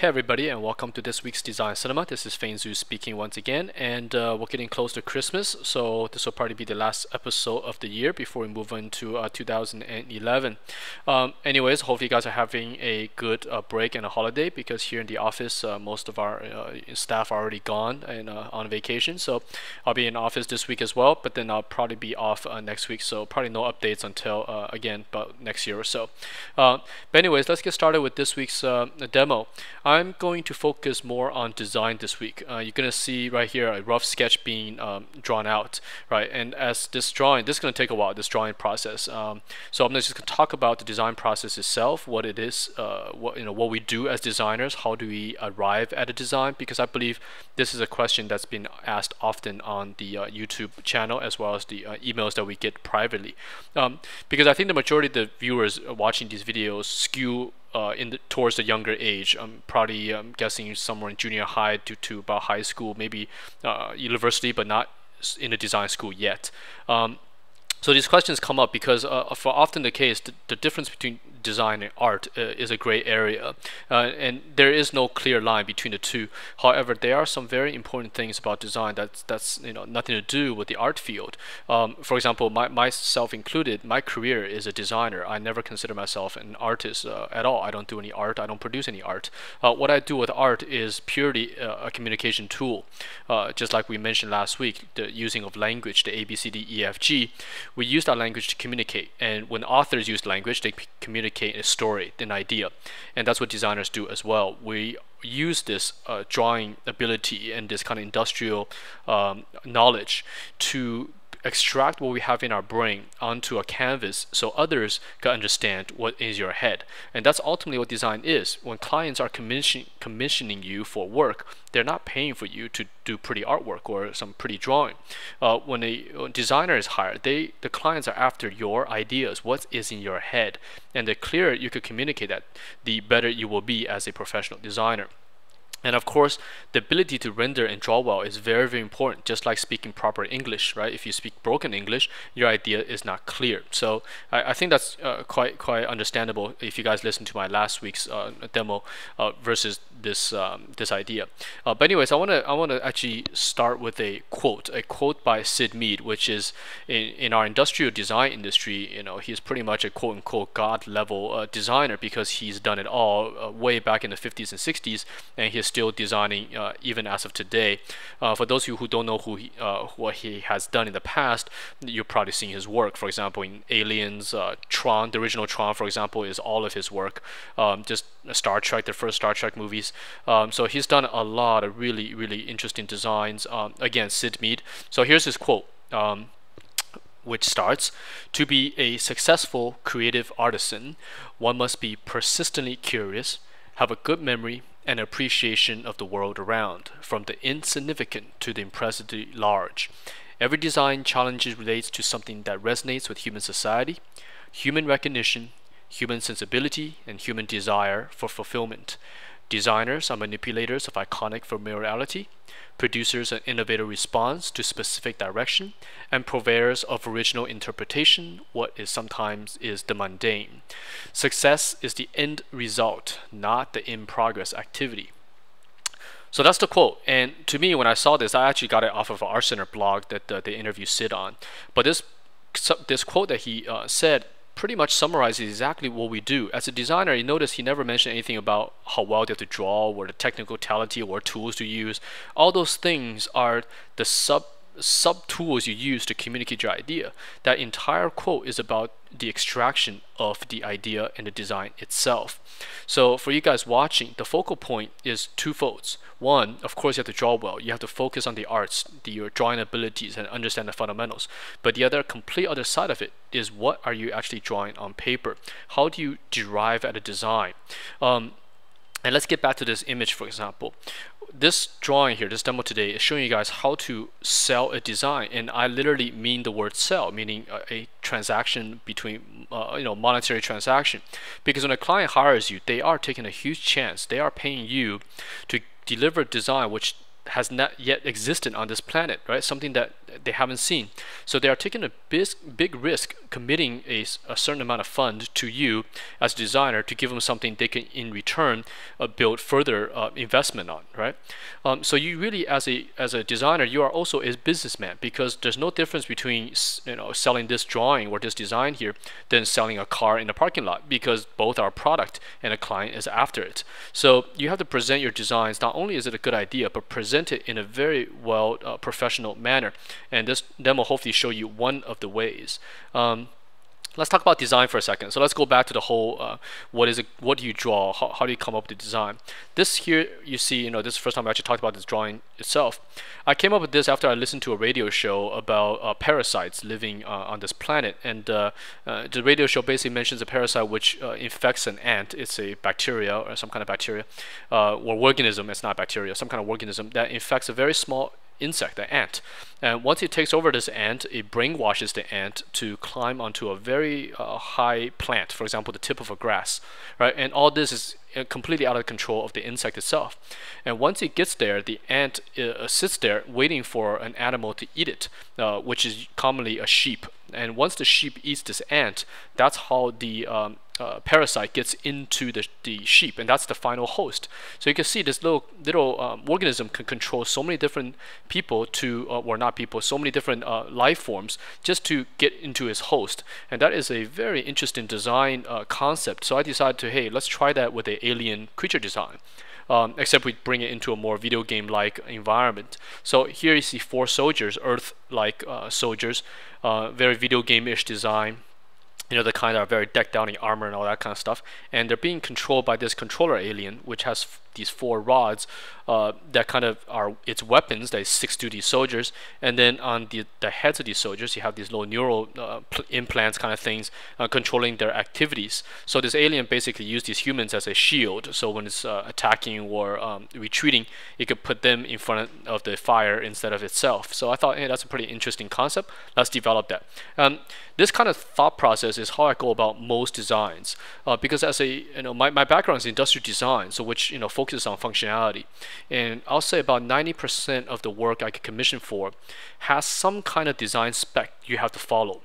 Hey everybody, and welcome to this week's Design Cinema. This is Feng Zhu speaking once again, and we're getting close to Christmas, so this will probably be the last episode of the year before we move into 2011. Anyways, hopefully you guys are having a good break and a holiday, because here in the office, most of our staff are already gone and on vacation, so I'll be in office this week as well, but then I'll probably be off next week, so probably no updates until, again, about next year or so. But anyways, let's get started with this week's demo. I'm going to focus more on design this week. You're going to see right here a rough sketch being drawn out, right? And as this drawing, this is going to take a while, this drawing process. So I'm just going to talk about the design process itself, what it is, what we do as designers, how do we arrive at a design? Because I believe this is a question that's been asked often on the YouTube channel, as well as the emails that we get privately. Because I think the majority of the viewers watching these videos skew towards the younger age. I'm probably guessing somewhere in junior high to about high school, maybe university, but not in a design school yet. So these questions come up because for often the case, the difference between design and art is a gray area, and there is no clear line between the two. However, there are some very important things about design that's nothing to do with the art field. For example, myself included, my career is a designer. I never consider myself an artist at all. I don't do any art. I don't produce any art. What I do with art is purely a communication tool. Just like we mentioned last week, the using of language, the A, B, C, D, E, F, G. We use that language to communicate, and when authors use language, they communicate a story, an idea, and that's what designers do as well. We use this drawing ability and this kind of industrial knowledge to extract what we have in our brain onto a canvas so others can understand what is your head. And that's ultimately what design is. When clients are commissioning you for work, they're not paying for you to do pretty artwork or some pretty drawing. When a designer is hired, the clients are after your ideas, what is in your head. And the clearer you could communicate that, the better you will be as a professional designer. And of course, the ability to render and draw well is very, very important, just like speaking proper English, right? If you speak broken English, your idea is not clear. So I think that's quite understandable if you guys listen to my last week's demo versus this idea. But anyways, I want to actually start with a quote by Syd Mead, which is in our industrial design industry. He's pretty much a quote unquote god level designer, because he's done it all way back in the 50s and 60s, and he's still designing even as of today. For those of you who don't know what he has done in the past, you've probably seen his work. For example, in Aliens, Tron, the original Tron, for example, is all of his work. Just Star Trek, the first Star Trek movies. So he's done a lot of really, really interesting designs. Again, Syd Mead. So here's his quote, which starts, "To be a successful creative artisan, one must be persistently curious, have a good memory, and appreciation of the world around, from the insignificant to the impressively large. Every design challenge relates to something that resonates with human society, human recognition, human sensibility, and human desire for fulfillment. Designers are manipulators of iconic familiarity, producers an innovative response to specific direction, and purveyors of original interpretation, what is sometimes is the mundane. Success is the end result, not the in-progress activity." So that's the quote. And to me, when I saw this, I actually got it off of an Art Center blog that they interviewed Syd on. But this quote that he said pretty much summarizes exactly what we do. As a designer, you notice he never mentioned anything about how well they have to draw, or the technicality, or tools to use. All those things are the sub tools you use to communicate your idea. That entire quote is about the extraction of the idea and the design itself. So for you guys watching, the focal point is twofold. One, of course, you have to draw well. You have to focus on the arts, your drawing abilities, and understand the fundamentals. But the complete other side of it is, what are you actually drawing on paper? How do you derive at a design? And let's get back to this image, for example. This drawing here, this demo today, is showing you guys how to sell a design, and I literally mean the word sell, meaning a transaction between, monetary transaction. Because when a client hires you, they are taking a huge chance. They are paying you to deliver design which has not yet existed on this planet, right? Something that they haven't seen. So they are taking a big risk, committing a certain amount of fund to you as a designer to give them something they can in return build further investment on, right? So you really, as a designer, you are also a businessman, because there's no difference between selling this drawing or this design here than selling a car in a parking lot, because both are product and a client is after it. So you have to present your designs. Not only is it a good idea, but present it in a very well professional manner. And this demo hopefully show you one of the ways. Let's talk about design for a second. So let's go back to the whole, what is it? What do you draw? How do you come up with the design? This here, you see, this is the first time I actually talked about this drawing itself. I came up with this after I listened to a radio show about parasites living on this planet. And the radio show basically mentions a parasite which infects an ant. It's a bacteria or some kind of bacteria, or organism. It's not bacteria, some kind of organism that infects a very small insect, the ant. And once it takes over this ant, it brainwashes the ant to climb onto a very high plant, for example, the tip of a grass, right? And all this is completely out of control of the insect itself. And once it gets there, the ant sits there waiting for an animal to eat it, which is commonly a sheep. And once the sheep eats this ant, that's how the parasite gets into the sheep, and that's the final host. So you can see this little organism can control so many different people or not people, so many different life forms just to get into his host. And that is a very interesting design concept. So I decided to, hey, let's try that with an alien creature design. Except we bring it into a more video game-like environment. So here you see 4 soldiers, Earth-like soldiers, very video game-ish design. The kind that are very decked out in armor and all that kind of stuff. And they're being controlled by this controller alien, which has these 4 rods that kind of are its weapons that it sticks to these soldiers. And then on the heads of these soldiers, you have these little neural implants kind of things controlling their activities. So this alien basically used these humans as a shield. So when it's attacking or retreating, it could put them in front of the fire instead of itself. So I thought, hey, that's a pretty interesting concept. Let's develop that. This kind of thought process is how I go about most designs, because as my background is industrial design, so which focuses on functionality, and I'll say about 90% of the work I get commissioned for has some kind of design spec you have to follow.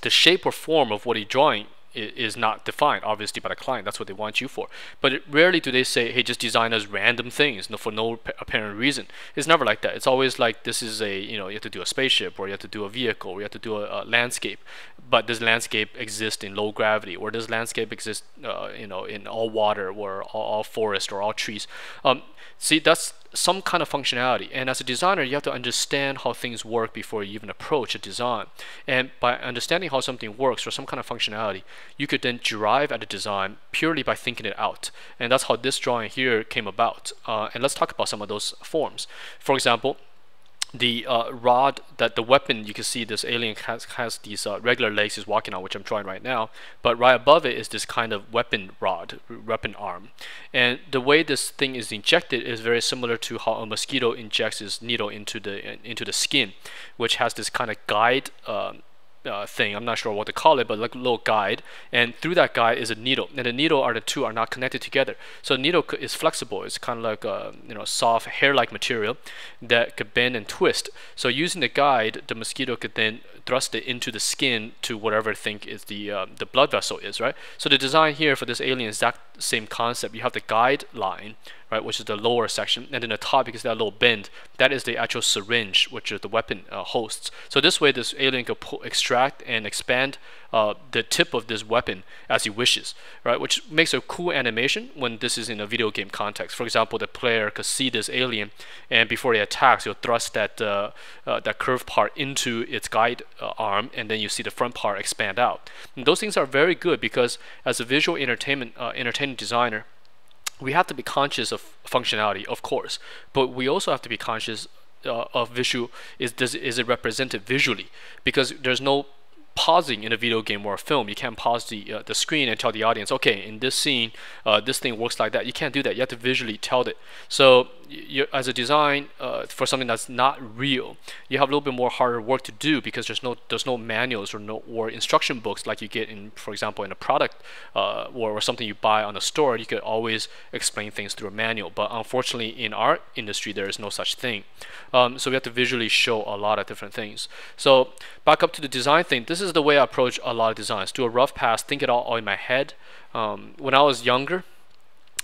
The shape or form of what you're drawing is not defined, obviously, by the client. That's what they want you for. But rarely do they say, hey, just design us random things for no apparent reason. It's never like that. It's always like, this is you have to do a spaceship, or you have to do a vehicle, or you have to do a landscape. But this landscape exists in low gravity, or this landscape exists in all water, or all forest, or all trees. See, that's some kind of functionality. And as a designer, you have to understand how things work before you even approach a design. And by understanding how something works or some kind of functionality, you could then derive at a design purely by thinking it out. And that's how this drawing here came about. And let's talk about some of those forms. For example, the rod, that the weapon, you can see this alien has these regular legs he's walking on, which I'm drawing right now, but right above it is this kind of weapon rod, weapon arm. And the way this thing is injected is very similar to how a mosquito injects its needle into the skin, which has this kind of guide thing. I'm not sure what to call it, but like a little guide, and through that guide is a needle, and the needle the two are not connected together. So the needle is flexible. It's kind of like a soft hair-like material that could bend and twist. So using the guide, the mosquito could then thrust it into the skin to whatever I think is the blood vessel is, right? So the design here for this alien is that same concept. You have the guide line, right, which is the lower section, and then the top, because that little bend, that is the actual syringe, which is the weapon hosts. So this way, this alien could extract and expand the tip of this weapon as he wishes, right? Which makes a cool animation when this is in a video game context. For example, the player could see this alien, and before he attacks, he'll thrust that curved part into its guide arm, and then you see the front part expand out. And those things are very good because as a visual entertainment designer, we have to be conscious of functionality, of course, but we also have to be conscious of visual. Is it represented visually? Because there's no pausing in a video game or a film. You can't pause the screen and tell the audience, okay, in this scene, this thing works like that. You can't do that. You have to visually tell it. So as a design for something that's not real, you have a little bit more harder work to do because there's no manuals or instruction books like you get in, for example, in a product or something you buy on a store. You could always explain things through a manual, but unfortunately in our industry there is no such thing. So we have to visually show a lot of different things. So back up to the design thing, this is the way I approach a lot of designs. Do a rough pass, think it all in my head. When I was younger,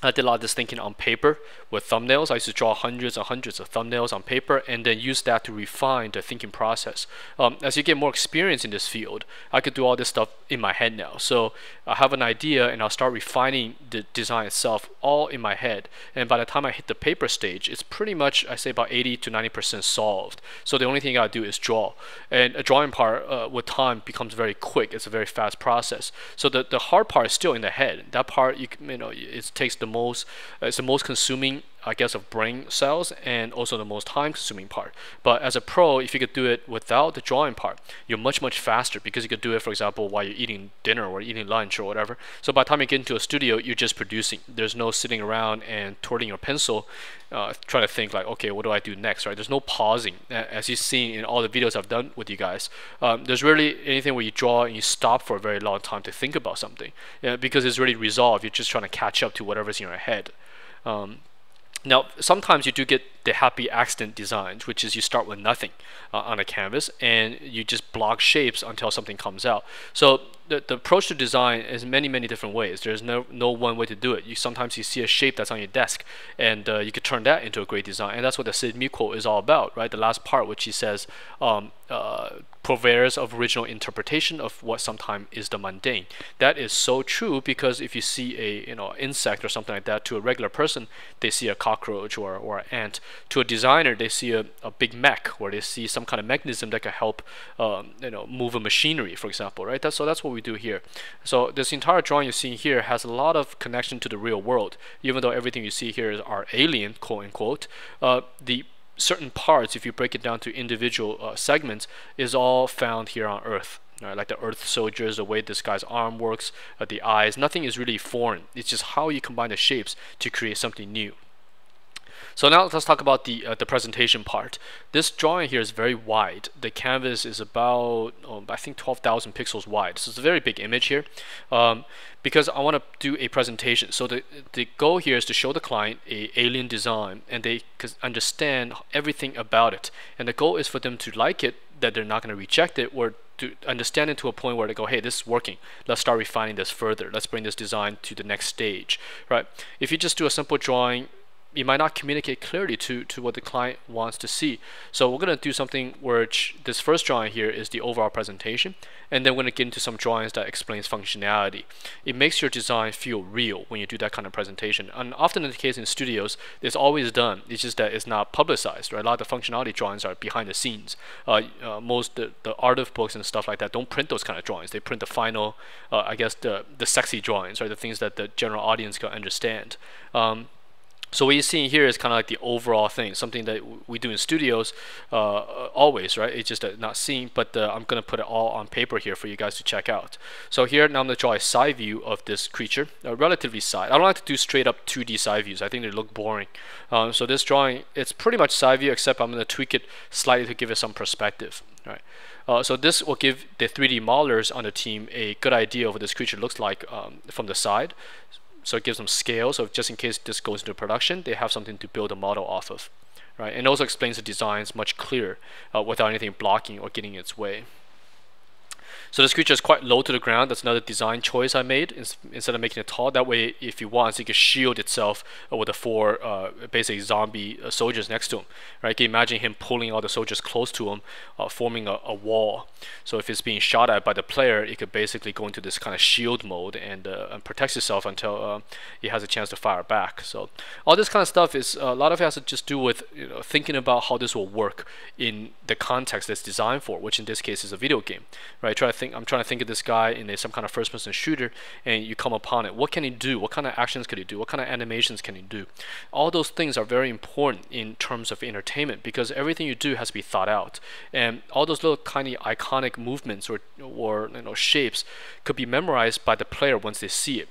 I did a lot of this thinking on paper with thumbnails. I used to draw hundreds and hundreds of thumbnails on paper and then use that to refine the thinking process. As you get more experience in this field, I could do all this stuff in my head now. So I have an idea and I'll start refining the design itself all in my head. And by the time I hit the paper stage, it's pretty much, I say, about 80 to 90% solved. So the only thing I do is draw. And a drawing part with time becomes very quick. It's a very fast process. So the hard part is still in the head. That part, it takes it's the most consuming, I guess, of brain cells and also the most time consuming part. But as a pro, if you could do it without the drawing part, you're much faster because you could do it, for example, while you're eating dinner or eating lunch or whatever. So by the time you get into a studio, you're just producing. There's no sitting around and twirling your pencil trying to think like, okay, what do I do next, right? There's no pausing. As you've seen in all the videos I've done with you guys, there's really anything where you draw and you stop for a very long time to think about something, because it's already resolved. You're just trying to catch up to whatever's in your head. Now, sometimes you do get the happy accident designs, which is you start with nothing on a canvas and you just block shapes until something comes out. So the approach to design is many different ways. There's no one way to do it. Sometimes you see a shape that's on your desk and you could turn that into a great design, and that's what the Sid Mead quote is all about, right? The last part, which he says, purveyors of original interpretation of what sometimes is the mundane. That is so true, because if you see a insect or something like that, to a regular person they see a cockroach or an ant. To a designer they see a big mech, or they see some kind of mechanism that can help move a machinery, for example, right? So that's what we do here. So this entire drawing you're seeing here has a lot of connection to the real world, even though everything you see here are alien, quote unquote. The certain parts, if you break it down to individual segments, is all found here on Earth. Like the Earth soldiers, the way this guy's arm works, the eyes, nothing is really foreign. It's just how you combine the shapes to create something new. So now let's talk about the presentation part. This drawing here is very wide. The canvas is about, I think, 12,000 pixels wide. So it's a very big image here, because I want to do a presentation. So the goal here is to show the client a alien design, and they can understand everything about it. And the goal is for them to like it, that they're not going to reject it, or to understand it to a point where they go, hey, this is working. Let's start refining this further. Let's bring this design to the next stage, right? If you just do a simple drawing, you might not communicate clearly to what the client wants to see. So we're going to do something where this first drawing here is the overall presentation, and then we're going to get into some drawings that explains functionality. It makes your design feel real when you do that kind of presentation. And often in the case in studios, it's always done. It's just that it's not publicized, right? A lot of the functionality drawings are behind the scenes. Most the art of books and stuff like that don't print those kind of drawings. They print the final, I guess the sexy drawings, right? The things that the general audience can understand. So what you're seeing here is kind of like the overall thing, something that we do in studios always, right? It's just not seen, but I'm going to put it all on paper here for you guys to check out. So here, now I'm going to draw a side view of this creature, relatively side. I don't like to do straight up 2D side views. I think they look boring. So this drawing, it's pretty much side view, except I'm going to tweak it slightly to give it some perspective. Right. So this will give the 3D modelers on the team a good idea of what this creature looks like from the side. So it gives them scale, so just in case this goes into production, they have something to build a model off of, right? And also explains the designs much clearer without anything blocking or getting in its way. So this creature is quite low to the ground. That's another design choice I made. Instead of making it tall, that way if he wants, he can shield itself with the 4 basic zombie soldiers next to him. Right? Can you imagine him pulling all the soldiers close to him, forming a wall. So if it's being shot at by the player, it could basically go into this kind of shield mode and protects itself until he has a chance to fire back. So all this kind of stuff is a lot of it has to just do with thinking about how this will work in the context that's designed for, which in this case is a video game. Right? I'm trying to think of this guy in some kind of first-person shooter, and you come upon it. What can he do? What kind of actions can he do? What kind of animations can he do? All those things are very important in terms of entertainment, because everything you do has to be thought out, and all those little tiny iconic movements or shapes could be memorized by the player once they see it.